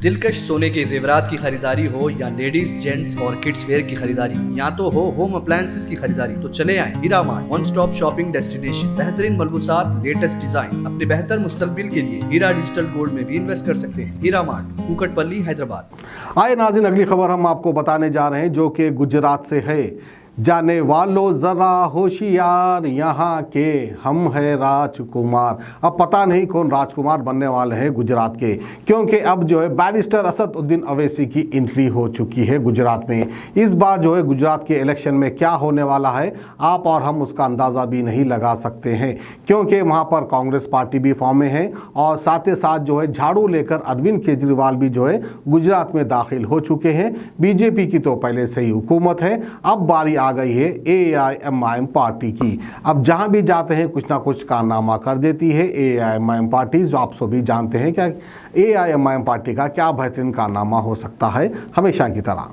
दिलकश सोने के जेवरात की खरीदारी हो या लेडीज जेंट्स और किड्स वेयर की खरीदारी, या तो हो होम अप्लायंसेस की खरीदारी, तो चले आए Heera mart, one stop shopping destination. बेहतरीन मलबूसात, लेटेस्ट डिजाइन, अपने बेहतर मुस्तकबिल के लिए हीरा डिजिटल गोल्ड में भी इन्वेस्ट कर सकते हैं। हीरा मार्ट, कुकटपल्ली, हैदराबाद। आए नाज़रीन, अगली खबर हम आपको बताने जा रहे हैं जो कि गुजरात से है। जाने वालों ज़रा होशियार, यहाँ के हम हैं राजकुमार। अब पता नहीं कौन राजकुमार बनने वाले हैं गुजरात के, क्योंकि अब जो है बैरिस्टर असदुद्दीन अवैसी की एंट्री हो चुकी है गुजरात में। इस बार जो है गुजरात के इलेक्शन में क्या होने वाला है, आप और हम उसका अंदाज़ा भी नहीं लगा सकते हैं, क्योंकि वहाँ पर कांग्रेस पार्टी भी फॉर्म में है और साथ ही साथ जो है झाड़ू लेकर अरविंद केजरीवाल भी जो है गुजरात में दाखिल हो चुके हैं। बीजेपी की तो पहले से ही हुकूमत है, अब बारी आ गई है AIMIM पार्टी की। अब जहां भी जाते हैं कुछ ना कुछ कारनामा कर देती है AIMIM पार्टी। जो आप सभी जानते हैं क्या AIMIM पार्टी का क्या बेहतरीन कारनामा हो सकता है हमेशा की तरह।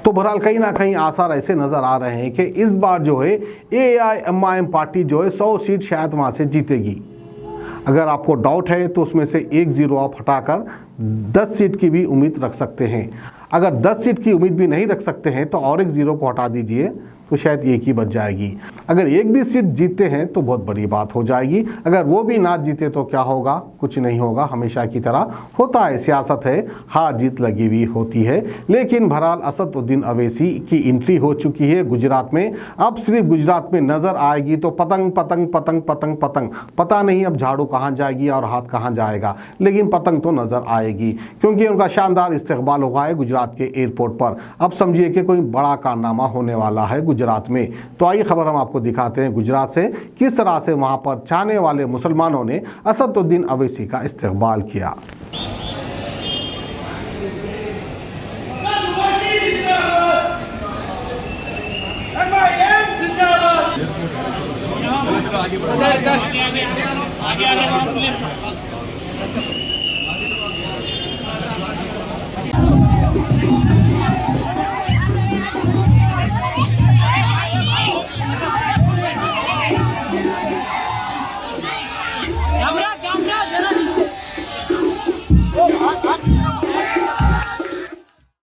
तो बहरहाल कहीं ना कहीं आसार ऐसे नज़र आ रहे हैं कि इस बार जो है AIMIM पार्टी जो है 100 सीट शायद वहाँ से जीतेगी। अगर आपको डाउट है तो उसमें से 1 0 आप हटाकर 10 सीट की भी उम्मीद रख सकते हैं। अगर 10 सीट की उम्मीद भी नहीं रख सकते हैं तो और 1 0 को हटा दीजिए तो शायद एक ही बच जाएगी। अगर एक भी सीट जीतते हैं तो बहुत बड़ी बात हो जाएगी। अगर वो भी ना जीते तो क्या होगा, कुछ नहीं होगा। हमेशा की तरह होता है, सियासत है, हार जीत लगी हुई होती है। लेकिन बहरहाल असदुद्दीन अवैसी की एंट्री हो चुकी है गुजरात में। अब सिर्फ गुजरात में नज़र आएगी तो पतंग पतंग पतंग पतंग पतंग, पता नहीं अब झाड़ू कहाँ जाएगी और हाथ कहाँ जाएगा, लेकिन पतंग तो नज़र आएगी, क्योंकि उनका शानदार इस्तकबाल हुआ है गुजरात के एयरपोर्ट पर। अब समझिए कि कोई बड़ा कारनामा होने वाला है गुजरात में। तो आइए खबर हम आपको दिखाते हैं गुजरात से किस तरह से वहां पर चाहने वाले मुसलमानों ने असदुद्दीन अवैसी का इस्तकबाल किया।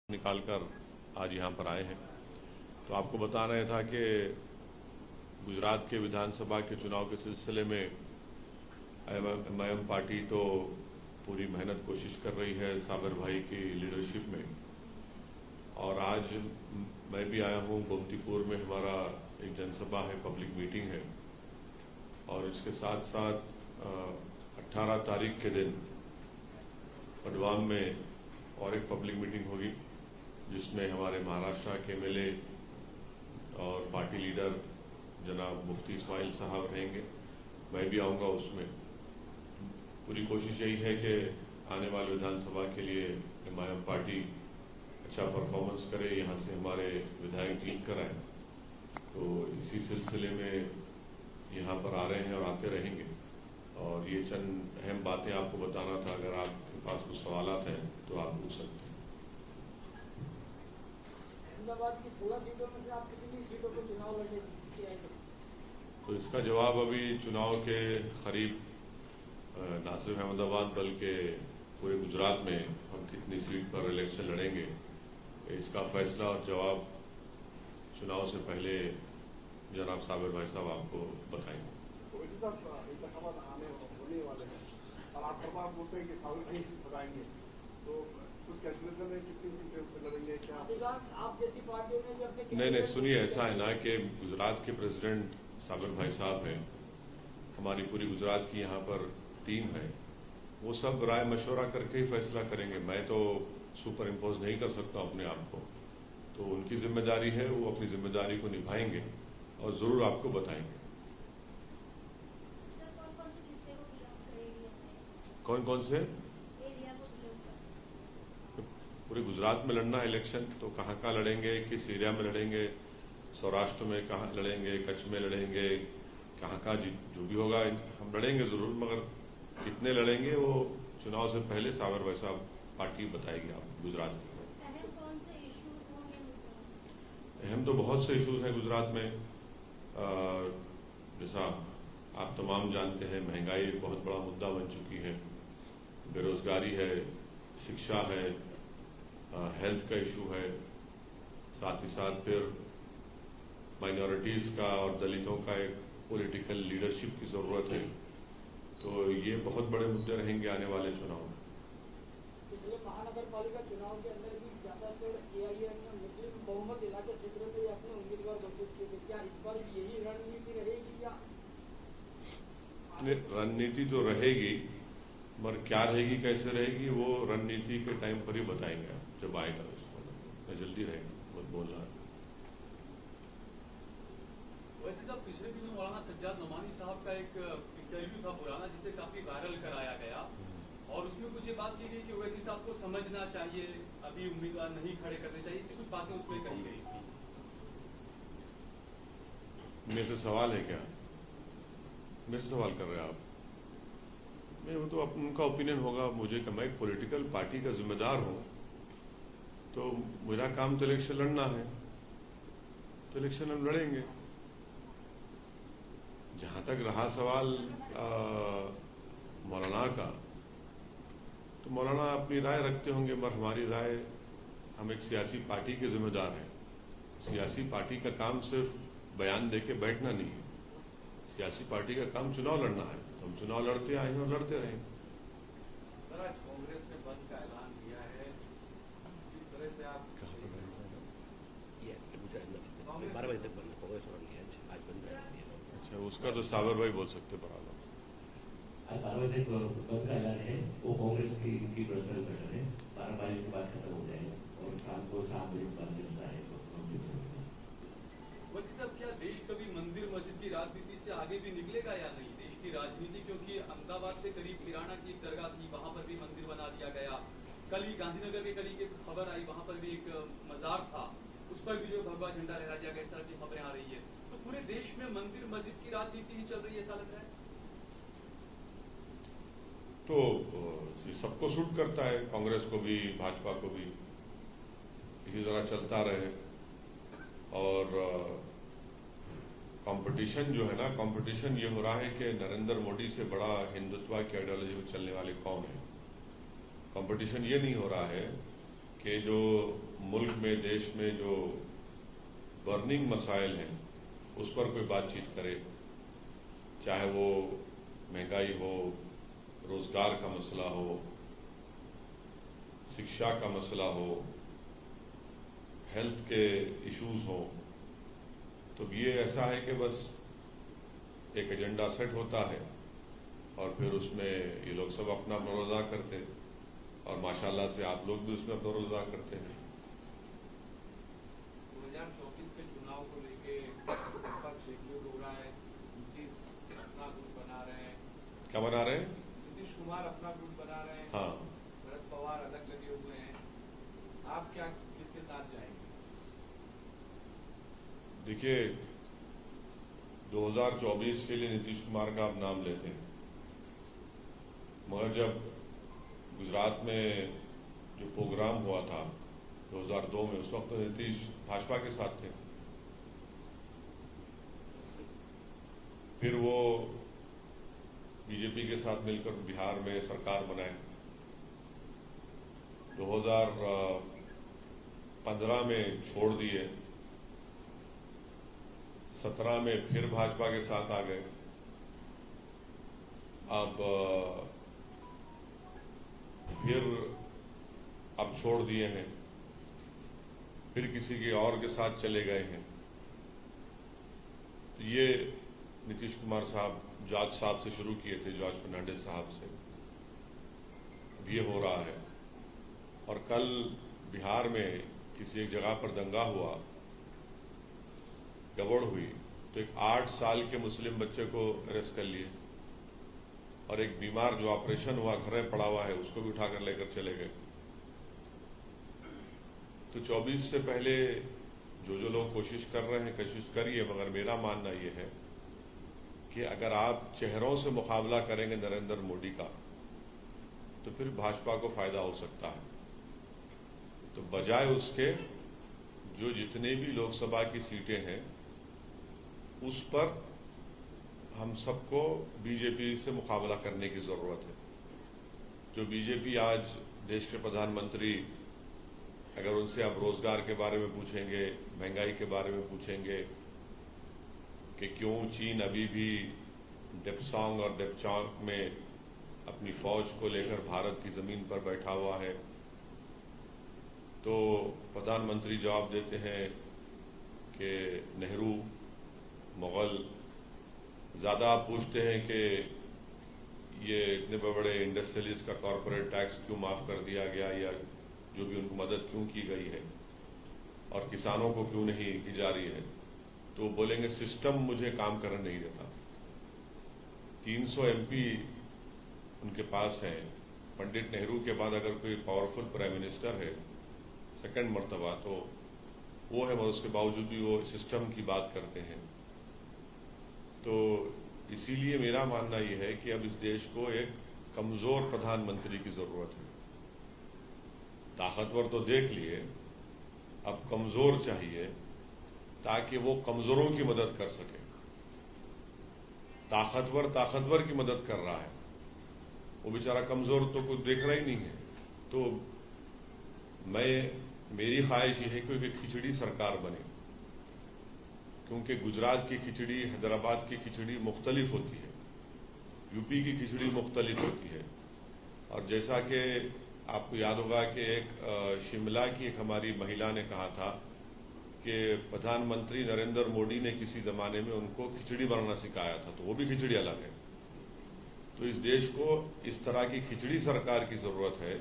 निकालकर आज यहाँ पर आए हैं। तो आपको बता रहे था कि गुजरात के विधानसभा के चुनाव के सिलसिले में AIMIM पार्टी तो पूरी मेहनत कोशिश कर रही है साबिर भाई की लीडरशिप में। और आज मैं भी आया हूँ, गोमतीपुर में हमारा एक जनसभा है, पब्लिक मीटिंग है। और इसके साथ साथ 18 तारीख के दिन पडवाम में और एक पब्लिक मीटिंग होगी, जिसमें हमारे महाराष्ट्र के MLA और पार्टी लीडर जनाब मुफ्ती इस्माइल साहब रहेंगे। मैं भी आऊँगा उसमें। पूरी कोशिश यही है कि आने वाले विधानसभा के लिए AIMIM पार्टी अच्छा परफॉर्मेंस करे, यहाँ से हमारे विधायक जीत कर आए। तो इसी सिलसिले में यहाँ पर आ रहे हैं और आते रहेंगे। और ये चंद अहम बातें आपको बताना था। अगर आपके पास कुछ सवालात हैं तो आप पूछ सकते हैं। की 16 सीटों में से आप कितनी सीटों पर चुनाव लड़ने की आएंगे? तो इसका जवाब अभी चुनाव के करीब ना सिर्फ अहमदाबाद बल्कि पूरे गुजरात में हम कितनी सीट पर इलेक्शन लड़ेंगे, इसका फैसला और जवाब चुनाव से पहले जनाब साबिर भाई साहब आपको बताएंगे। तो इसी साथ इंतखाबात होने वाले हैं और आप हर बार बोलते हैं कि साबिर भाई बताएंगे, तो कुछ कैलकुलेशन है कितनी सीटें लड़ेंगे क्या? आप जैसी पार्टियों ने जो अपने नहीं, सुनिए, ऐसा है ना कि गुजरात के प्रेसिडेंट साबिर भाई साहब हैं, हमारी पूरी गुजरात की यहाँ पर टीम है, वो सब राय मशवरा करके ही फैसला करेंगे। मैं तो सुपर इम्पोज नहीं कर सकता अपने आप को, तो उनकी जिम्मेदारी है, वो अपनी जिम्मेदारी को निभाएंगे और जरूर आपको बताएंगे। कौन कौन से पूरे गुजरात में लड़ना है इलेक्शन, तो कहाँ लड़ेंगे, किस एरिया में लड़ेंगे, सौराष्ट्र में कहाँ लड़ेंगे, कच्छ में लड़ेंगे, कहाँ जो भी होगा हम लड़ेंगे जरूर, मगर कितने लड़ेंगे वो चुनाव से पहले साबिर भाई साहब पार्टी बताएगी आप गुजरात में। अहम तो बहुत से इश्यूज हैं गुजरात में। जैसा आप तमाम जानते हैं, महंगाई एक बहुत बड़ा मुद्दा बन चुकी है, बेरोजगारी है, शिक्षा है, हेल्थ का इशू है, साथ ही साथ फिर माइनॉरिटीज़ का और दलितों का एक पॉलिटिकल लीडरशिप की ज़रूरत है। तो ये बहुत बड़े मुद्दे रहेंगे आने वाले चुनाव में। पिछले महानगर पालिका चुनाव के अंदर भी ज्यादातर एआईएम ने मुस्लिम बहुमत इलाके क्षेत्रों में अपने उम्मीदवार घोषित किए थे। क्या इस बार भी यही रणनीति रहेगी या रणनीति तो रहेगी, मगर क्या रहेगी, कैसे रहेगी, वो रणनीति के टाइम पर ही बताएंगे जब आएगा। उसको जल्दी रहेगी, बहुत बोल रहा है। वैसे साहब, पिछले दिनों मौलाना सज्जाद नोमानी साहब का एक इंटरव्यू था पुराना, जिसे काफी वायरल कराया गया और उसमें कुछ ये बात की गई कि ओवैसी साहब को समझना चाहिए, अभी उम्मीदवार नहीं खड़े करने चाहिए, ऐसी कुछ बातें उसमें कही गई थी। मेरे से सवाल है क्या? मेरे से सवाल कर रहे हैं आप? मैं वो तो उनका ओपिनियन होगा। मुझे मैं एक पॉलिटिकल पार्टी का जिम्मेदार हूं, तो मेरा काम तो इलेक्शन लड़ना है, तो इलेक्शन हम लड़ेंगे। जहां तक रहा सवाल मौलाना का, तो मौलाना अपनी राय रखते होंगे, मगर हमारी राय, हम एक सियासी पार्टी के जिम्मेदार हैं। सियासी पार्टी का काम सिर्फ बयान देके बैठना नहीं है। सियासी पार्टी का काम चुनाव लड़ना है, तो हम चुनाव लड़ते आए हैं और लड़ते रहेंगे। सर, आज कांग्रेस ने बंद का ऐलान किया है, किस तरह से आप 12 बजे तक बंद कांग्रेस और आज बंद कर दिया। अच्छा, उसका तो साबर भाई बोल सकते बराबर। आज 12 बजे तक बंद का ऐलान है, वो कांग्रेस की पर्सनल मैटर है। 12 बजे के बाद खत्म हो जाएगा और शाम को 7 बजे के बाद जलसा है। वैसे तब क्या देश कभी मंदिर मस्जिद की राजनीति से आगे भी निकलेगा या नहीं? देश की राजनीति, क्योंकि अहमदाबाद से करीब किराना की एक दरगाह थी, वहां पर भी मंदिर बना दिया गया। कल ही गांधीनगर के करीब एक खबर आई, वहां पर भी एक मजार था, उस पर भी जो भगवा झंडा लहरा दिया गया, इस तरह की खबरें आ रही है। तो पूरे देश में मंदिर मस्जिद की राजनीति ही चल रही है, ऐसा लग रहा है। तो ये सबको सूट करता है, कांग्रेस को भी, भाजपा को भी। इसी तरह चलता रहे। और कंपटीशन जो है ना, कंपटीशन ये हो रहा है कि नरेंद्र मोदी से बड़ा हिंदुत्व की आइडियोलॉजी में चलने वाले कौन है। कंपटीशन ये नहीं हो रहा है कि जो मुल्क में, देश में जो बर्निंग मसाइल हैं उस पर कोई बातचीत करे, चाहे वो महंगाई हो, रोजगार का मसला हो, शिक्षा का मसला हो, हेल्थ के इश्यूज हो। तो ये ऐसा है कि बस एक एजेंडा सेट होता है और फिर उसमें ये लोग सब अपना रोल अदा करते हैं, और माशाल्लाह से आप लोग भी उसमें अपना रोल अदा करते हैं। 2024 के चुनाव को लेके विपक्ष एकजुट हो रहा है, नीतीश अपना गुट बना रहे हैं। क्या बना रहे हैं? नीतीश कुमार अपना गुट बना रहे हैं, हाँ। शरद पवार अलग लगे हुए हैं। आप क्या किसके साथ जाएंगे? देखिए, 2024 के लिए नीतीश कुमार का आप नाम लेते हैं, मगर जब गुजरात में जो प्रोग्राम हुआ था 2002 में, उस वक्त तो नीतीश भाजपा के साथ थे। फिर वो बीजेपी के साथ मिलकर बिहार में सरकार बनाए। 2015 में छोड़ दिए, 17 में फिर भाजपा के साथ आ गए। अब छोड़ दिए हैं, फिर किसी के और के साथ चले गए हैं। तो ये नीतीश कुमार साहब जॉर्ज साहब से शुरू किए थे, जॉर्ज फर्नांडिस साहब से। अब ये हो रहा है। और कल बिहार में किसी एक जगह पर दंगा हुआ, गड़बड़ हुई, तो एक 8 साल के मुस्लिम बच्चे को अरेस्ट कर लिए, और एक बीमार जो ऑपरेशन हुआ, घर में पड़ा हुआ है, उसको भी उठाकर लेकर चले गए। तो 24 से पहले जो लोग कोशिश कर रहे हैं, कोशिश करिए, मगर मेरा मानना यह है कि अगर आप चेहरों से मुकाबला करेंगे नरेंद्र मोदी का, तो फिर भाजपा को फायदा हो सकता है। तो बजाय उसके, जो जितने भी लोकसभा की सीटें हैं उस पर हम सबको बीजेपी से मुकाबला करने की जरूरत है। जो बीजेपी आज देश के प्रधानमंत्री अगर उनसे आप रोजगार के बारे में पूछेंगे, महंगाई के बारे में पूछेंगे कि क्यों चीन अभी भी डेप्सांग और डेप्चांग में अपनी फौज को लेकर भारत की जमीन पर बैठा हुआ है, तो प्रधानमंत्री जवाब देते हैं कि नेहरू, मुगल। ज्यादा आप पूछते हैं कि ये इतने बड़े इंडस्ट्रियलिस्ट का कॉर्पोरेट टैक्स क्यों माफ कर दिया गया, या जो भी उनको मदद क्यों की गई है और किसानों को क्यों नहीं की जा रही है, तो बोलेंगे सिस्टम मुझे काम करने नहीं देता। 300 MP उनके पास है। पंडित नेहरू के बाद अगर कोई पावरफुल प्राइम मिनिस्टर है सेकंड मर्तबा तो वो है, मगर उसके बावजूद भी वो सिस्टम की बात करते हैं। तो इसीलिए मेरा मानना यह है कि अब इस देश को एक कमजोर प्रधानमंत्री की जरूरत है। ताकतवर तो देख लिए, अब कमजोर चाहिए ताकि वो कमजोरों की मदद कर सके। ताकतवर की मदद कर रहा है, वो बेचारा कमजोर तो कुछ देख रहा ही नहीं है। तो मेरी ख्वाहिश ये है कि एक खिचड़ी सरकार बने, क्योंकि गुजरात की खिचड़ी, हैदराबाद की खिचड़ी मुख्तलिफ होती है, यूपी की खिचड़ी मुख्तलिफ होती है। और जैसा कि आपको याद होगा कि एक शिमला की एक हमारी महिला ने कहा था कि प्रधानमंत्री नरेंद्र मोदी ने किसी जमाने में उनको खिचड़ी बनाना सिखाया था, तो वो भी खिचड़ी अलग है। तो इस देश को इस तरह की खिचड़ी सरकार की जरूरत है।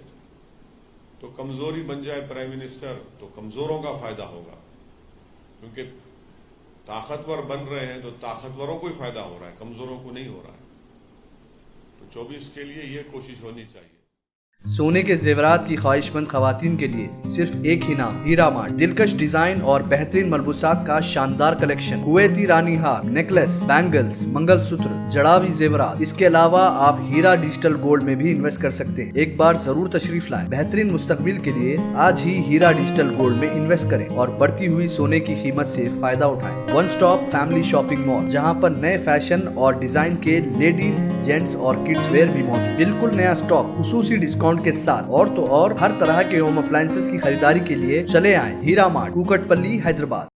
तो कमजोरी बन जाए प्राइम मिनिस्टर तो कमजोरों का फायदा होगा, क्योंकि ताकतवर बन रहे हैं तो ताकतवरों को ही फायदा हो रहा है, कमजोरों को नहीं हो रहा है। तो 24 के लिए ये कोशिश होनी चाहिए। सोने के जेवरात की ख्वाहिशमंद खवातीन के लिए सिर्फ एक ही नाम, हीरा मार्ट। दिलकश डिजाइन और बेहतरीन मलबूसात का शानदार कलेक्शन, कुवैती रानी हार, नेकलेस, बैंगल्स, मंगलसूत्र, जड़ावी जेवरात। इसके अलावा आप हीरा डिजिटल गोल्ड में भी इन्वेस्ट कर सकते हैं। एक बार जरूर तशरीफ लाएं। बेहतरीन मुस्तकबिल के लिए आज ही हीरा डिजिटल गोल्ड में इन्वेस्ट करें और बढ़ती हुई सोने की कीमत से फायदा उठाएं। One stop family shopping mall, जहां पर नए फैशन और डिजाइन के लेडीज, जेंट्स और किड्स वेयर भी मौजूद। बिल्कुल नया स्टॉक, खुसूसी डिस्काउंट के साथ। और तो और हर तरह के होम अप्लायंसेस की खरीदारी के लिए चले आएं हीरा मार्ट, कुकटपल्ली, हैदराबाद।